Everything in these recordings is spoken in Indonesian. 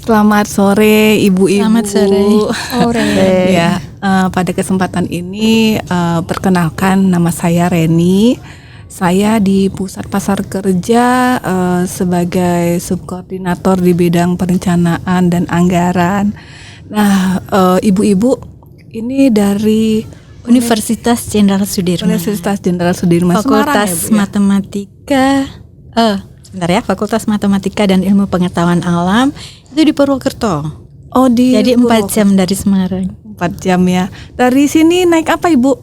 Selamat sore ibu-ibu. Selamat sore. Ya, pada kesempatan ini perkenalkan nama saya Reni. Saya di Pusat Pasar Kerja sebagai subkoordinator di bidang perencanaan dan anggaran. Nah, ibu-ibu ini dari Universitas Jenderal Sudirman. Universitas Jenderal Sudirman Fakultas Semarang, ya, Bu, ya? Matematika. Fakultas Matematika dan Ilmu Pengetahuan Alam itu di Purwokerto. Oh, Jadi 4 jam dari Semarang. 4 jam ya. Dari sini naik apa Ibu?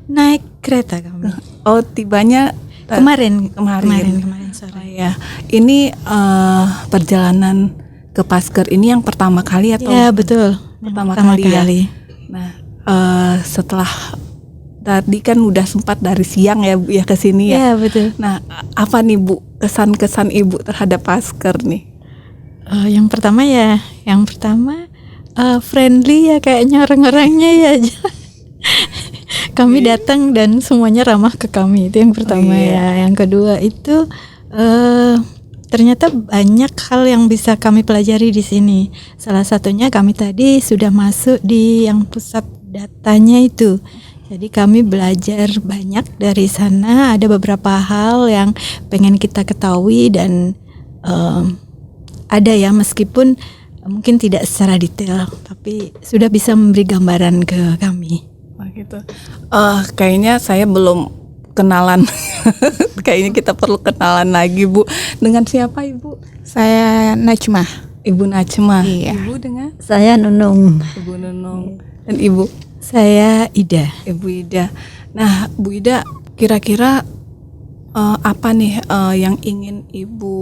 Naik kereta kami. Oh, tibanya Kemarin Oh, sore. ya. Ini perjalanan ke Pasker ini yang pertama kali atau? Ya, betul. Pertama Pertama kali ya. kali. Nah, setelah tadi kan udah sempat dari siang ya Bu ya ke sini ya. Ya, betul. Nah, apa nih Bu kesan-kesan Ibu terhadap Pasker nih? Yang pertama friendly ya, kayaknya orang-orangnya ya. Kami datang dan semuanya ramah ke kami, itu yang pertama ya. Yang kedua itu ternyata banyak hal yang bisa kami pelajari di sini. Salah satunya kami tadi sudah masuk di yang pusat datanya itu. Jadi kami belajar banyak dari sana. Ada beberapa hal yang pengen kita ketahui dan ada ya, meskipun mungkin tidak secara detail, tapi sudah bisa memberi gambaran ke kami. Oh gitu. Kayaknya saya belum kenalan. Kayaknya kita perlu kenalan lagi Bu. Dengan siapa Ibu? Saya Najmah. Ibu Najmah. Iya. Ibu dengan Saya Nunung. Ibu Nunung. Dan Ibu? Saya Ida. Ibu Ida. Nah, Bu Ida, kira-kira apa nih yang ingin Ibu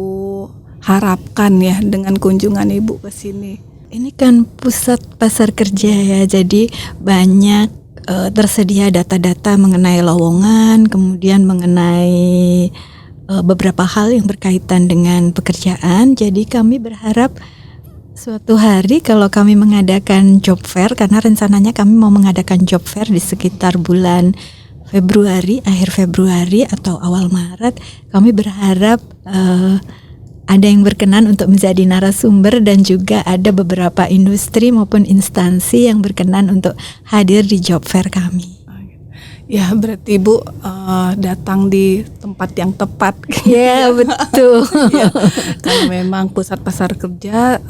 harapkan ya dengan kunjungan Ibu ke sini? Ini kan pusat pasar kerja ya, jadi banyak tersedia data-data mengenai lowongan, kemudian mengenai beberapa hal yang berkaitan dengan pekerjaan. Jadi kami berharap suatu hari kalau kami mengadakan job fair, karena rencananya kami mau mengadakan job fair di sekitar bulan Februari, akhir Februari atau awal Maret, kami berharap ada yang berkenan untuk menjadi narasumber dan juga ada beberapa industri maupun instansi yang berkenan untuk hadir di job fair kami. Ya, berarti Ibu datang di tempat yang tepat. Ya, betul. Ya, karena memang pusat pasar kerja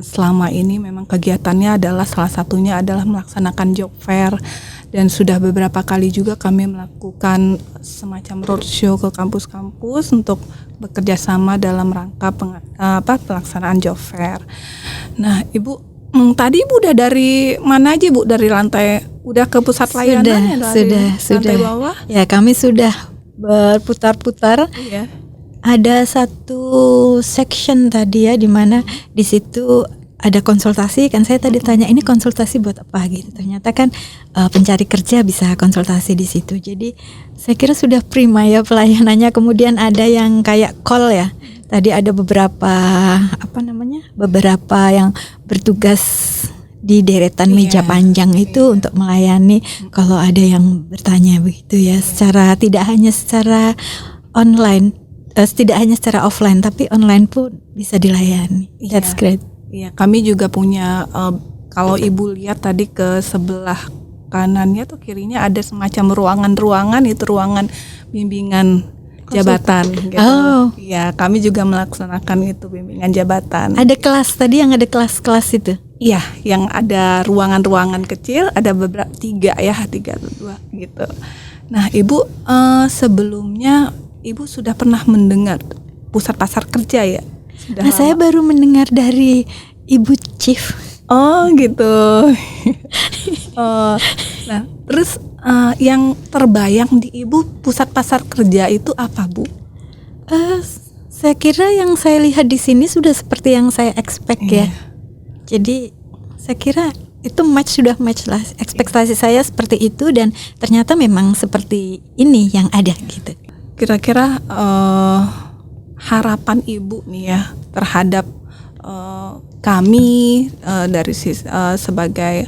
selama ini memang kegiatannya adalah salah satunya adalah melaksanakan job fair, dan sudah beberapa kali juga kami melakukan semacam roadshow ke kampus-kampus untuk bekerja sama dalam rangka pelaksanaan job fair. Nah, Ibu tadi Ibu udah dari mana aja Bu? Dari lantai udah ke pusat layanan lantai bawah? Ya, kami sudah berputar-putar. Iya. Ada satu section tadi ya, di mana di situ ada konsultasi. Kan saya tadi tanya ini konsultasi buat apa gitu. Ternyata kan pencari kerja bisa konsultasi di situ. Jadi saya kira sudah prima ya pelayanannya. Kemudian ada yang kayak call ya. Tadi ada beberapa beberapa yang bertugas di deretan meja panjang itu untuk melayani kalau ada yang bertanya begitu ya. Tidak hanya secara online, tidak hanya secara offline, tapi online pun bisa dilayani. That's great. Iya, kami juga punya kalau Ibu lihat tadi ke sebelah kanannya tuh kirinya ada semacam ruangan-ruangan, itu ruangan bimbingan jabatan gitu. Oh. Iya, kami juga melaksanakan itu bimbingan jabatan. Ada kelas tadi yang ada kelas-kelas itu. Iya, yang ada ruangan-ruangan kecil, ada beberapa 3 atau 2 gitu. Nah, Ibu sebelumnya Ibu sudah pernah mendengar pusat pasar kerja ya? Nah, saya baru mendengar dari Ibu Chief. Oh gitu. Nah, terus yang terbayang di Ibu pusat pasar kerja itu apa Bu? Saya kira yang saya lihat di sini sudah seperti yang saya expect ya. Jadi saya kira itu sudah match lah ekspektasi saya seperti itu, dan ternyata memang seperti ini yang ada gitu. Kira-kira harapan Ibu nih ya terhadap kami dari sebagai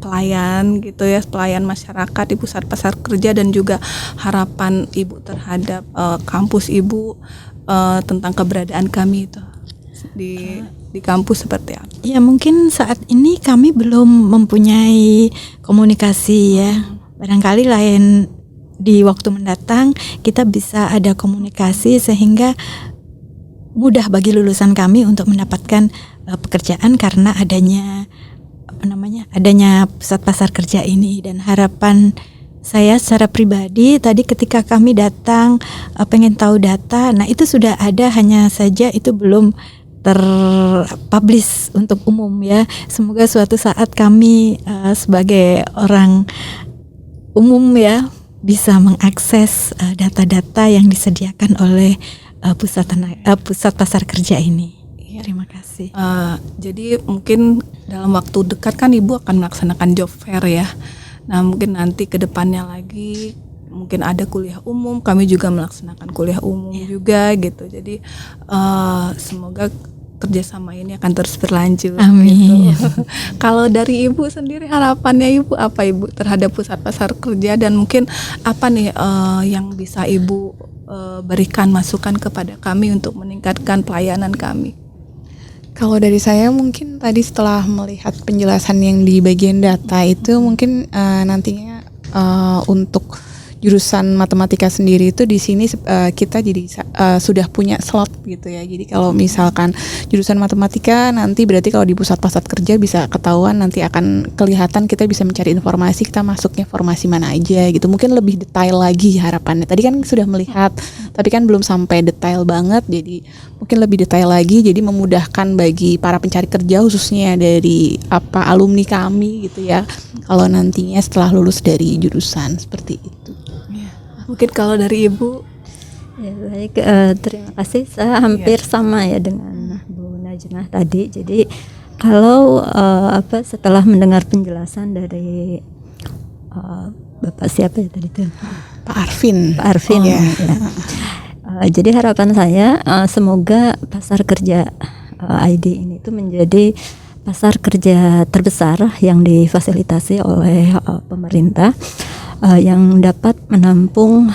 pelayan gitu ya, pelayan masyarakat di pusat pasar kerja, dan juga harapan Ibu terhadap kampus Ibu tentang keberadaan kami itu di di kampus seperti apa? Ya mungkin saat ini kami belum mempunyai komunikasi ya. Barangkali lain di waktu mendatang kita bisa ada komunikasi sehingga mudah bagi lulusan kami untuk mendapatkan pekerjaan karena adanya pusat pasar kerja ini. Dan harapan saya secara pribadi tadi ketika kami datang pengen tahu data, nah itu sudah ada, hanya saja itu belum terpublish untuk umum ya. Semoga suatu saat kami sebagai orang umum ya bisa mengakses data-data yang disediakan oleh pusat pasar kerja ini. Terima kasih. Jadi mungkin dalam waktu dekat kan Ibu akan melaksanakan job fair ya. Nah mungkin nanti ke depannya lagi mungkin ada kuliah umum, kami juga melaksanakan kuliah umum juga gitu. Jadi semoga kerjasama ini akan terus berlanjut. Amin. Gitu. Kalau dari Ibu sendiri harapannya Ibu apa Ibu terhadap pusat pasar kerja, dan mungkin apa nih yang bisa Ibu berikan masukan kepada kami untuk meningkatkan pelayanan kami? Kalau dari saya mungkin tadi setelah melihat penjelasan yang di bagian data itu mungkin nantinya untuk jurusan matematika sendiri itu di sini kita jadi sudah punya slot gitu ya. Jadi kalau misalkan jurusan matematika nanti berarti kalau di pusat pasar kerja bisa ketahuan, nanti akan kelihatan, kita bisa mencari informasi kita masuknya formasi mana aja gitu. Mungkin lebih detail lagi harapannya. Tadi kan sudah melihat tapi kan belum sampai detail banget, jadi mungkin lebih detail lagi, jadi memudahkan bagi para pencari kerja khususnya dari alumni kami gitu ya, kalau nantinya setelah lulus dari jurusan seperti itu. Mungkin kalau dari Ibu? Ya baik, terima kasih. Saya hampir sama ya dengan Bu Najmah tadi. Jadi kalau setelah mendengar penjelasan dari Bapak siapa ya tadi itu? Pak Arvin. Pak Arvin. Ya. Jadi harapan saya semoga pasar kerja ID ini itu menjadi pasar kerja terbesar yang difasilitasi oleh pemerintah, yang dapat menampung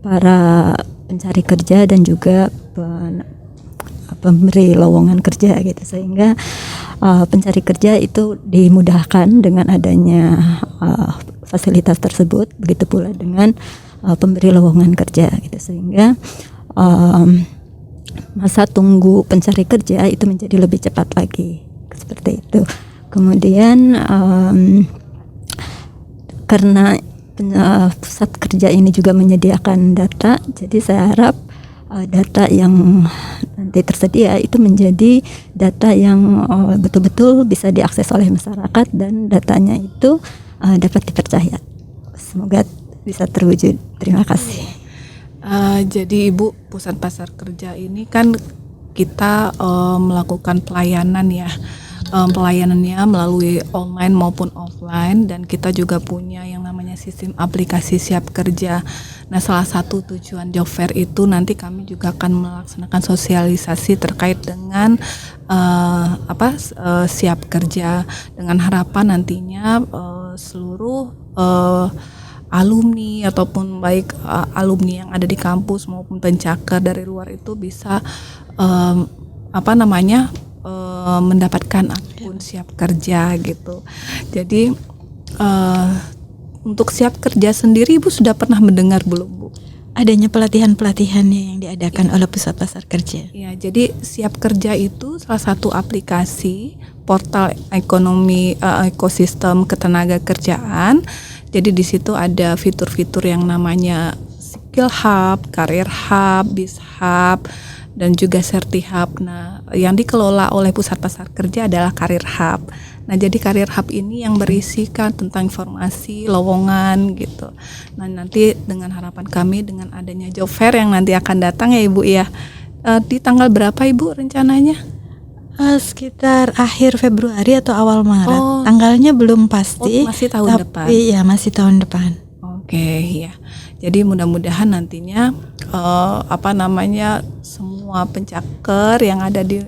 para pencari kerja dan juga pemberi lowongan kerja gitu, sehingga pencari kerja itu dimudahkan dengan adanya fasilitas tersebut, begitu pula dengan pemberi lowongan kerja gitu, sehingga masa tunggu pencari kerja itu menjadi lebih cepat lagi seperti itu. Kemudian karena pusat kerja ini juga menyediakan data, jadi saya harap data yang nanti tersedia itu menjadi data yang betul-betul bisa diakses oleh masyarakat dan datanya itu dapat dipercaya. Semoga bisa terwujud. Terima kasih. Jadi Ibu, pusat pasar kerja ini kan kita melakukan pelayanan ya. Pelayanannya melalui online maupun offline, dan kita juga punya yang namanya sistem aplikasi Siap Kerja. Nah, salah satu tujuan job fair itu nanti kami juga akan melaksanakan sosialisasi terkait dengan Siap Kerja, dengan harapan nantinya seluruh alumni ataupun baik alumni yang ada di kampus maupun pencaker dari luar itu bisa mendapatkan akun Siap Kerja gitu. Jadi untuk Siap Kerja sendiri Ibu sudah pernah mendengar belum, Bu? Adanya pelatihan-pelatihannya yang diadakan oleh pusat pasar kerja. Ya, jadi Siap Kerja itu salah satu aplikasi portal ekonomi ekosistem ketenaga kerjaan. Jadi di situ ada fitur-fitur yang namanya Skill Hub, Career Hub, Biz Hub, dan juga Serti Hub. Nah, yang dikelola oleh pusat pasar kerja adalah Career Hub. Nah, jadi Career Hub ini yang berisikan tentang informasi lowongan gitu. Nah, nanti dengan harapan kami dengan adanya job fair yang nanti akan datang ya Ibu ya. Di tanggal berapa Ibu rencananya? Sekitar akhir Februari atau awal Maret. Tanggalnya belum pasti. Masih tahun depan. Iya, masih tahun depan. Oke, ya. Jadi mudah-mudahan nantinya semua pencaker yang ada di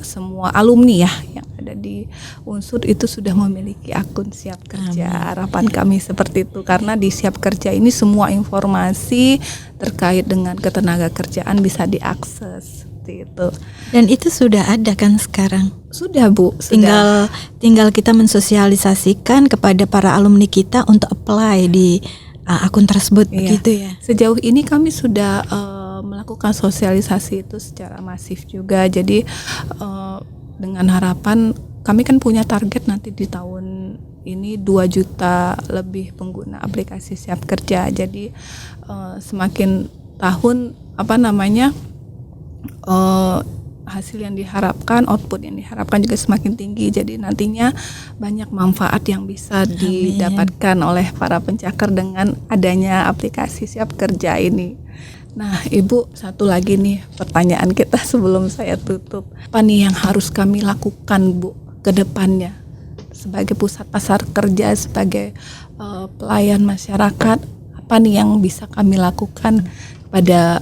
semua alumni ya yang ada di Unsur itu sudah memiliki akun Siap Kerja. Harapan kami seperti itu, karena di Siap Kerja ini semua informasi terkait dengan ketenaga kerjaan bisa diakses. seperti itu. Dan itu sudah ada kan sekarang. Sudah Bu, sudah. Tinggal kita mensosialisasikan kepada para alumni kita untuk apply di akun tersebut, begitu ya. Sejauh ini kami sudah melakukan sosialisasi itu secara masif juga. Jadi dengan harapan kami kan punya target nanti di tahun ini 2 juta lebih pengguna aplikasi Siap Kerja. Jadi semakin tahun hasil yang diharapkan, output yang diharapkan juga semakin tinggi. Jadi nantinya banyak manfaat yang bisa didapatkan oleh para pencakar dengan adanya aplikasi Siap Kerja ini. Nah, Ibu, satu lagi nih pertanyaan kita sebelum saya tutup. Apa nih yang harus kami lakukan, Bu, ke depannya sebagai pusat pasar kerja, sebagai pelayan masyarakat? Apa nih yang bisa kami lakukan pada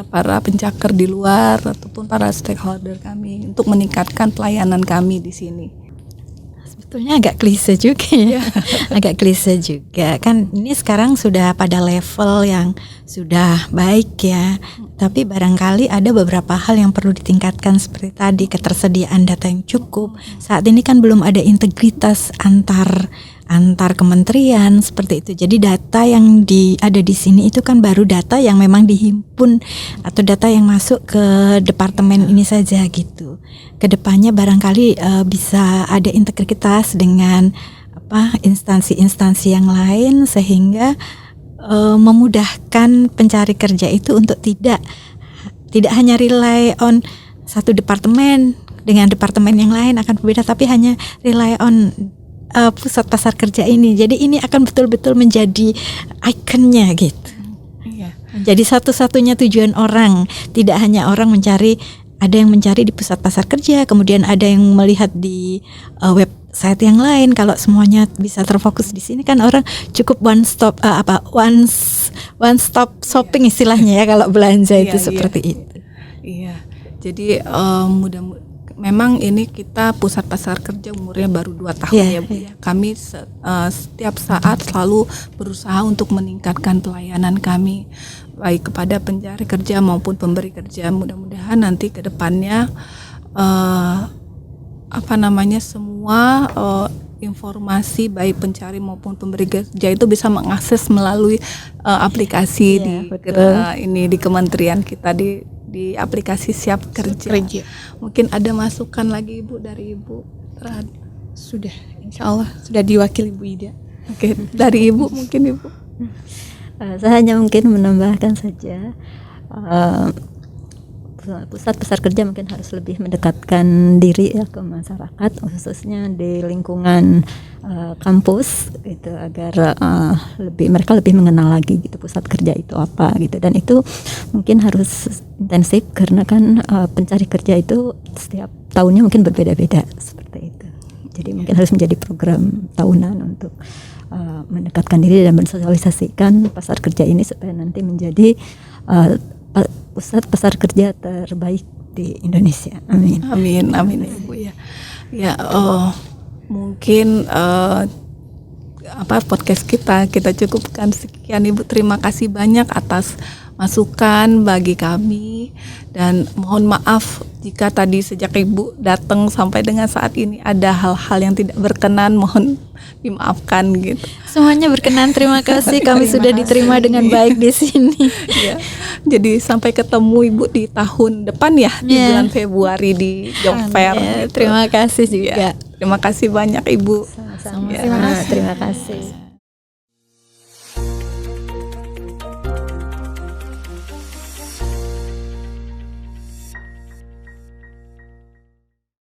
para pencakar di luar ataupun para stakeholder kami untuk meningkatkan pelayanan kami di sini? Sebetulnya agak klise juga ya. Agak klise juga. Kan ini sekarang sudah pada level yang sudah baik ya. Tapi barangkali ada beberapa hal yang perlu ditingkatkan seperti tadi, ketersediaan data yang cukup. Saat ini kan belum ada integritas antar kementerian seperti itu. Jadi data yang ada di sini itu kan baru data yang memang dihimpun atau data yang masuk ke departemen ini saja gitu. Kedepannya barangkali bisa ada integritas dengan instansi-instansi yang lain sehingga memudahkan pencari kerja itu untuk tidak hanya rely on satu departemen dengan departemen yang lain akan berbeda, tapi hanya rely on pusat pasar kerja ini. Jadi ini akan betul-betul menjadi ikonnya gitu. Iya. Jadi satu-satunya tujuan orang, tidak hanya orang ada yang mencari di pusat pasar kerja, kemudian ada yang melihat di website yang lain. Kalau semuanya bisa terfokus di sini kan orang cukup one stop shopping istilahnya ya kalau belanja itu seperti itu. Iya. Jadi memang ini kita pusat pasar kerja umurnya baru 2 tahun ya Bu ya. Kami setiap saat selalu berusaha untuk meningkatkan pelayanan kami baik kepada pencari kerja maupun pemberi kerja. Mudah-mudahan nanti ke depannya semua informasi baik pencari maupun pemberi kerja itu bisa mengakses melalui aplikasi di kementerian kita di aplikasi Siap Kerja. Mungkin ada masukan lagi Ibu dari Ibu terhadap? Sudah, insya Allah sudah diwakili Bu Ida. Oke, dari Ibu mungkin Ibu. Saya hanya mungkin menambahkan saja pusat pasar kerja mungkin harus lebih mendekatkan diri ya ke masyarakat, khususnya di lingkungan kampus gitu, agar mereka lebih mengenal lagi gitu pusat kerja itu apa gitu. Dan itu mungkin harus intensif karena kan pencari kerja itu setiap tahunnya mungkin berbeda-beda seperti itu. Jadi mungkin harus menjadi program tahunan untuk mendekatkan diri dan mensosialisasikan pasar kerja ini supaya nanti menjadi pusat pasar kerja terbaik di Indonesia. Amin. Amin Ibu ya. Ya, mungkin podcast kita cukupkan sekian Ibu. Terima kasih banyak atas masukan bagi kami, dan mohon maaf jika tadi sejak Ibu datang sampai dengan saat ini ada hal-hal yang tidak berkenan, mohon dimaafkan gitu. Semuanya berkenan, terima kasih. Kami sudah diterima dengan baik di sini. Ya. Jadi sampai ketemu Ibu di tahun depan ya, di bulan Februari di Job Fair. Terima kasih juga. Terima kasih banyak Ibu. Sama-sama. Ya. Terima kasih.